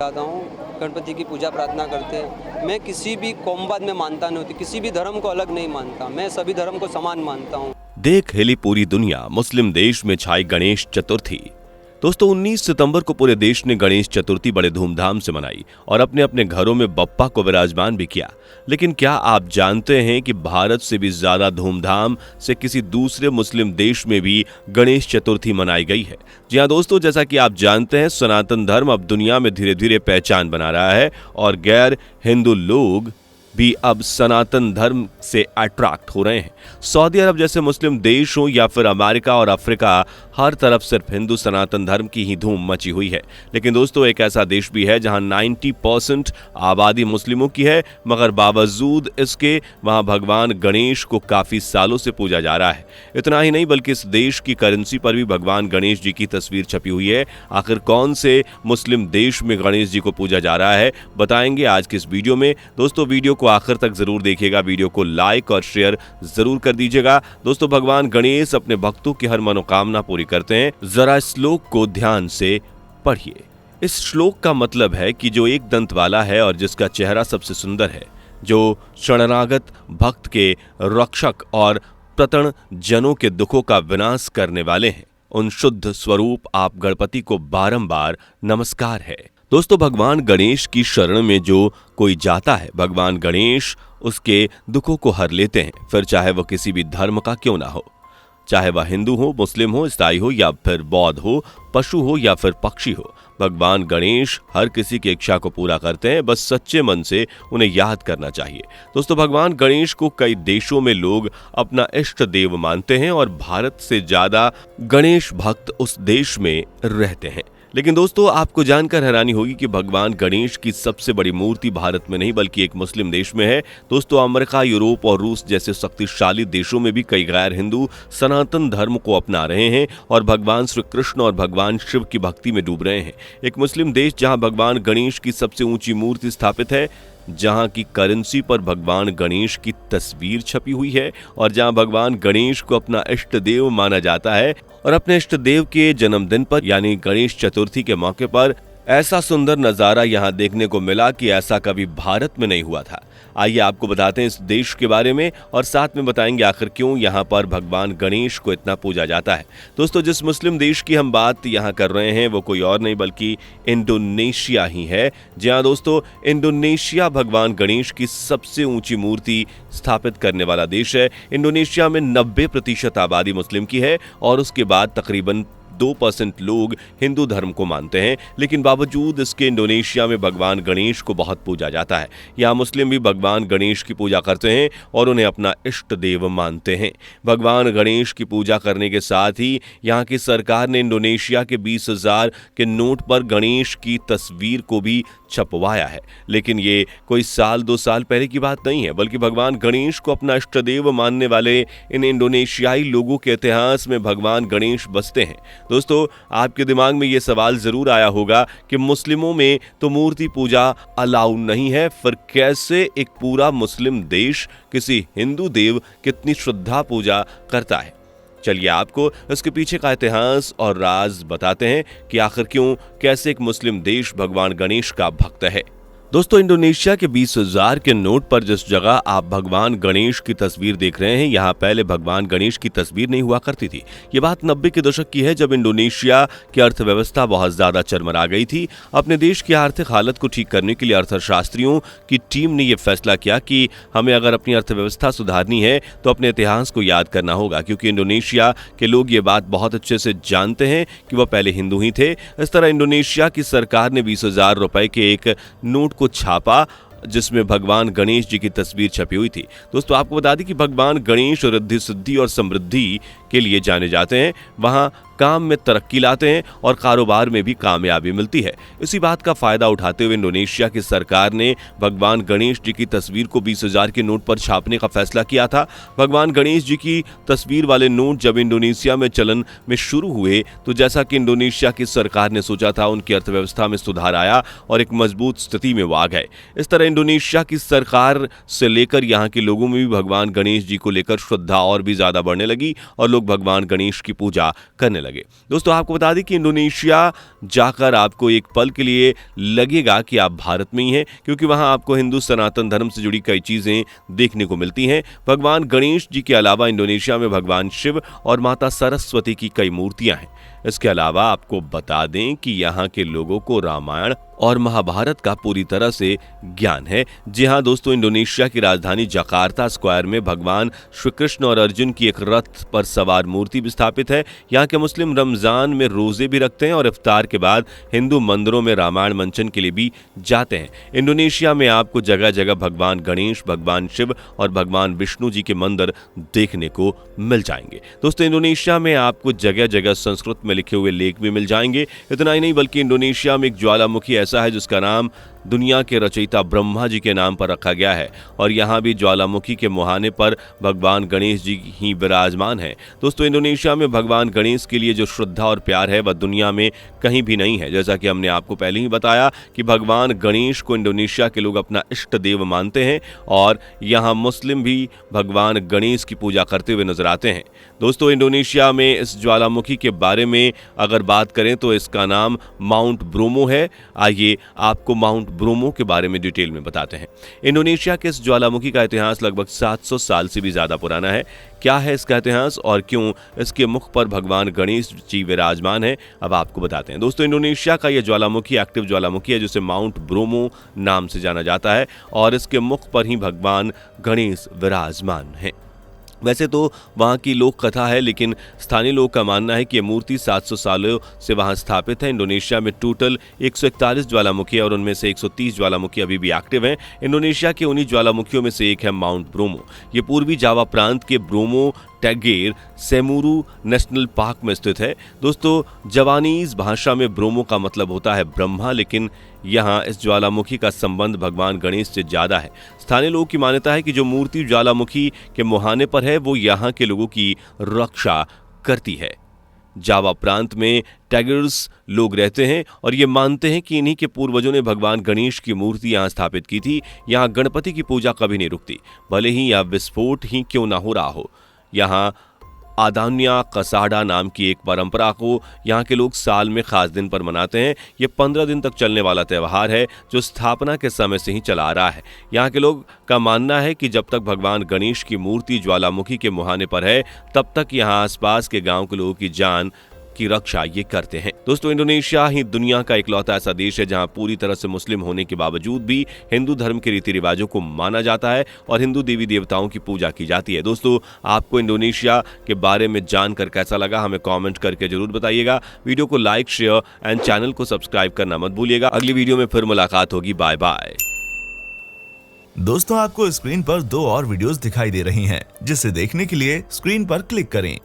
जाता हूँ, गणपति की पूजा प्रार्थना करते हैं। मैं किसी भी कौमवाद में मानता नहीं होती, किसी भी धर्म को अलग नहीं मानता, मैं सभी धर्म को समान मानता हूँ। देख हिली पूरी दुनिया, मुस्लिम देश में छाई गणेश चतुर्थी। दोस्तों 19 सितंबर को पूरे देश ने गणेश चतुर्थी बड़े धूमधाम से मनाई और अपने अपने घरों में बप्पा को विराजमान भी किया। लेकिन क्या आप जानते हैं कि भारत से भी ज्यादा धूमधाम से किसी दूसरे मुस्लिम देश में भी गणेश चतुर्थी मनाई गई है? जी हाँ दोस्तों, जैसा कि आप जानते हैं सनातन धर्म अब दुनिया में धीरे धीरे पहचान बना रहा है और गैर हिंदू लोग भी अब सनातन धर्म से अट्रैक्ट हो रहे हैं। सऊदी अरब जैसे मुस्लिम देश हो या फिर अमेरिका और अफ्रीका, हर तरफ सिर्फ हिंदू सनातन धर्म की ही धूम मची हुई है। लेकिन दोस्तों एक ऐसा देश भी है जहां 90% आबादी मुस्लिमों की है, मगर बावजूद इसके वहां भगवान गणेश को काफी सालों से पूजा जा रहा है। इतना ही नहीं बल्कि इस देश की करेंसी पर भी भगवान गणेश जी की तस्वीर छपी हुई है। आखिर कौन से मुस्लिम देश में गणेश जी को पूजा जा रहा है, बताएंगे आज के इस वीडियो में। दोस्तों वीडियो को आखिर तक जरूर देखिएगा, वीडियो को लाइक और शेयर जरूर कर दीजिएगा। दोस्तों भगवान गणेश अपने भक्तों की हर मनोकामना पूरी करते हैं। जरा इस श्लोक को ध्यान से पढ़िए। इस श्लोक का मतलब है कि जो एक दंत वाला है और जिसका चेहरा सबसे सुंदर है, जो शरणागत भक्त के रक्षक और प्रतण जनों के दुखों का विनाश करने वाले हैं, उन शुद्ध स्वरूप आप गणपति को बारंबार नमस्कार है। दोस्तों भगवान गणेश की शरण में जो कोई जाता है, भगवान गणेश उसके दुखों को हर लेते हैं, फिर चाहे वह किसी भी धर्म का क्यों ना हो, चाहे वह हिंदू हो, मुस्लिम हो, ईसाई हो या फिर बौद्ध हो, पशु हो या फिर पक्षी हो। भगवान गणेश हर किसी की इच्छा को पूरा करते हैं, बस सच्चे मन से उन्हें याद करना चाहिए। दोस्तों भगवान गणेश को कई देशों में लोग अपना इष्ट देव मानते हैं और भारत से ज्यादा गणेश भक्त उस देश में रहते हैं। लेकिन दोस्तों आपको जानकर हैरानी होगी कि भगवान गणेश की सबसे बड़ी मूर्ति भारत में नहीं बल्कि एक मुस्लिम देश में है। दोस्तों अमेरिका, यूरोप और रूस जैसे शक्तिशाली देशों में भी कई गैर हिंदू सनातन धर्म को अपना रहे हैं और भगवान श्री कृष्ण और भगवान शिव की भक्ति में डूब रहे हैं। एक मुस्लिम देश जहां भगवान गणेश की सबसे ऊंची मूर्ति स्थापित है, जहां की करेंसी पर भगवान गणेश की तस्वीर छपी हुई है और जहां भगवान गणेश को अपना इष्ट देव माना जाता है और अपने इष्ट देव के जन्मदिन पर यानी गणेश चतुर्थी के मौके पर ऐसा सुंदर नजारा यहां देखने को मिला कि ऐसा कभी भारत में नहीं हुआ था। आइए आपको बताते हैं इस देश के बारे में और साथ में बताएंगे आखिर क्यों यहां पर भगवान गणेश को इतना पूजा जाता है। दोस्तों जिस मुस्लिम देश की हम बात यहां कर रहे हैं वो कोई और नहीं बल्कि इंडोनेशिया ही है। जी हां दोस्तों, इंडोनेशिया भगवान गणेश की सबसे ऊंची मूर्ति स्थापित करने वाला देश है। इंडोनेशिया में 90% आबादी मुस्लिम की है और उसके बाद तकरीबन 2% लोग हिंदू धर्म को मानते हैं। लेकिन बावजूद इसके इंडोनेशिया में भगवान गणेश को बहुत पूजा जाता है। यहाँ मुस्लिम भी भगवान गणेश की पूजा करते हैं और उन्हें अपना इष्ट देव मानते हैं। भगवान गणेश की पूजा करने के साथ ही यहाँ की सरकार ने इंडोनेशिया के 20,000 के नोट पर गणेश की तस्वीर को भी छपवाया है। लेकिन ये कोई साल 2 साल पहले की बात नहीं है बल्कि भगवान गणेश को अपना इष्ट देव मानने वाले इन इंडोनेशियाई लोगों के इतिहास में भगवान गणेश बसते हैं। दोस्तों आपके दिमाग में यह सवाल जरूर आया होगा कि मुस्लिमों में तो मूर्ति पूजा अलाउ नहीं है, फिर कैसे एक पूरा मुस्लिम देश किसी हिंदू देव कितनी श्रद्धा पूजा करता है? चलिए आपको इसके पीछे का इतिहास और राज बताते हैं कि आखिर क्यों कैसे एक मुस्लिम देश भगवान गणेश का भक्त है। दोस्तों इंडोनेशिया के 20,000 के नोट पर जिस जगह आप भगवान गणेश की तस्वीर देख रहे हैं, यहाँ पहले भगवान गणेश की तस्वीर नहीं हुआ करती थी। ये बात 90 के दशक की है जब इंडोनेशिया की अर्थव्यवस्था बहुत ज्यादा चरमरा गई थी। अपने देश की आर्थिक हालत को ठीक करने के लिए अर्थशास्त्रियों की टीम ने यह फैसला किया कि हमें अगर अपनी अर्थव्यवस्था सुधारनी है तो अपने इतिहास को याद करना होगा, क्योंकि इंडोनेशिया के लोग ये बात बहुत अच्छे से जानते हैं कि वह पहले हिंदू ही थे। इस तरह इंडोनेशिया की सरकार ने 20,000 रुपए के एक नोट को छापा जिसमें भगवान गणेश जी की तस्वीर छपी हुई थी। दोस्तों आपको बता दें कि भगवान गणेश रिद्धि सिद्धि और समृद्धि के लिए जाने जाते हैं, वहां काम में तरक्की लाते हैं और कारोबार में भी कामयाबी मिलती है। इसी बात का फायदा उठाते हुए इंडोनेशिया की सरकार ने भगवान गणेश जी की तस्वीर को 20,000 के नोट पर छापने का फैसला किया था। भगवान गणेश जी की तस्वीर वाले नोट जब इंडोनेशिया में चलन में शुरू हुए तो जैसा कि इंडोनेशिया की सरकार ने सोचा था, उनकी अर्थव्यवस्था में सुधार आया और एक मजबूत स्थिति में वो आ गए। इस तरह इंडोनेशिया की सरकार से लेकर यहाँ के लोगों में भी भगवान गणेश जी को लेकर श्रद्धा और भी ज्यादा बढ़ने लगी और लोग भगवान गणेश की पूजा करने लगे। दोस्तों आपको बता दें कि इंडोनेशिया जाकर आपको एक पल के लिए लगेगा कि आप भारत में ही हैं, क्योंकि वहां आपको हिंदू सनातन धर्म से जुड़ी कई चीजें देखने को मिलती हैं। भगवान गणेश जी के अलावा इंडोनेशिया में भगवान शिव और माता सरस्वती की कई मूर्तियां हैं। इसके अलावा आपको बता दें कि यहाँ के लोगों को रामायण और महाभारत का पूरी तरह से ज्ञान है। जी हाँ दोस्तों, इंडोनेशिया की राजधानी जकार्ता स्क्वायर में भगवान श्री कृष्ण और अर्जुन की एक रथ पर सवार मूर्ति भी स्थापित है। यहाँ के मुस्लिम रमजान में रोजे भी रखते हैं और इफ्तार के बाद हिंदू मंदिरों में रामायण मंचन के लिए भी जाते हैं। इंडोनेशिया में आपको जगह जगह भगवान गणेश, भगवान शिव और भगवान विष्णु जी के मंदिर देखने को मिल जाएंगे। दोस्तों इंडोनेशिया में आपको जगह जगह संस्कृत में लिखे हुए लेख भी मिल जाएंगे। इतना ही नहीं बल्कि इंडोनेशिया में एक ज्वालामुखी ऐसा है जिसका नाम दुनिया के रचयिता ब्रह्मा जी के नाम पर रखा गया है और यहाँ भी ज्वालामुखी के मुहाने पर भगवान गणेश जी ही विराजमान है। दोस्तों इंडोनेशिया में भगवान गणेश के लिए जो श्रद्धा और प्यार है वह दुनिया में कहीं भी नहीं है। जैसा कि हमने आपको पहले ही बताया कि भगवान गणेश को इंडोनेशिया के लोग अपना इष्ट देव मानते हैं और यहाँ मुस्लिम भी भगवान गणेश की पूजा करते हुए नजर आते हैं। दोस्तों इंडोनेशिया में इस ज्वालामुखी के बारे में अगर बात करें तो इसका नाम माउंट ब्रोमो है। आइए आपको माउंट ब्रोमो के बारे में डिटेल में बताते हैं। इंडोनेशिया के इस ज्वालामुखी का इतिहास लगभग 700 साल से भी ज्यादा पुराना है। क्या है इसका इतिहास और क्यों इसके मुख पर भगवान गणेश जी विराजमान है, अब आपको बताते हैं। दोस्तों इंडोनेशिया का यह ज्वालामुखी एक्टिव ज्वालामुखी है जिसे माउंट ब्रोमो नाम से जाना जाता है और इसके मुख पर ही भगवान गणेश विराजमान है। वैसे तो वहाँ की लोक कथा है, लेकिन स्थानीय लोग का मानना है कि यह मूर्ति 700 सालों से वहाँ स्थापित है। इंडोनेशिया में टोटल 141 ज्वालामुखी है और उनमें से 130 ज्वालामुखी अभी भी एक्टिव हैं। इंडोनेशिया के उन्हीं ज्वालामुखियों में से एक है माउंट ब्रोमो। ये पूर्वी जावा प्रांत के ब्रोमो टैगेर सेमुरू नेशनल पार्क में स्थित है। दोस्तों जवानीज भाषा में ब्रोमो का मतलब होता है ब्रह्मा, लेकिन यहाँ इस ज्वालामुखी का संबंध भगवान गणेश से ज्यादा है। स्थानीय लोगों की मान्यता है कि जो मूर्ति ज्वालामुखी के मुहाने पर है वो यहाँ के लोगों की रक्षा करती है। जावा प्रांत में टैगर्स लोग रहते हैं और ये मानते हैं कि इन्हीं के पूर्वजों ने भगवान गणेश की मूर्ति यहाँ स्थापित की थी। यहाँ गणपति की पूजा कभी नहीं रुकती, भले ही यह विस्फोट ही क्यों ना हो रहा हो। यहाँ आदान्या कसाडा नाम की एक परंपरा को यहाँ के लोग साल में खास दिन पर मनाते हैं। ये 15 दिन तक चलने वाला त्यौहार है जो स्थापना के समय से ही चला आ रहा है। यहाँ के लोग का मानना है कि जब तक भगवान गणेश की मूर्ति ज्वालामुखी के मुहाने पर है तब तक यहाँ आसपास के गांव के लोगों की जान की रक्षा ये करते हैं। दोस्तों इंडोनेशिया ही दुनिया का इकलौता ऐसा देश है जहां पूरी तरह से मुस्लिम होने के बावजूद भी हिंदू धर्म के रीति रिवाजों को माना जाता है और हिंदू देवी देवताओं की पूजा की जाती है। दोस्तों आपको इंडोनेशिया के बारे में जानकर कैसा लगा हमें कमेंट करके जरूर बताइएगा। वीडियो को लाइक, शेयर एंड चैनल को सब्सक्राइब करना मत भूलिएगा। अगली वीडियो में फिर मुलाकात होगी। Bye bye. दोस्तों आपको स्क्रीन पर 2 और वीडियोस दिखाई दे रही हैं, जिसे देखने के लिए स्क्रीन पर क्लिक करें।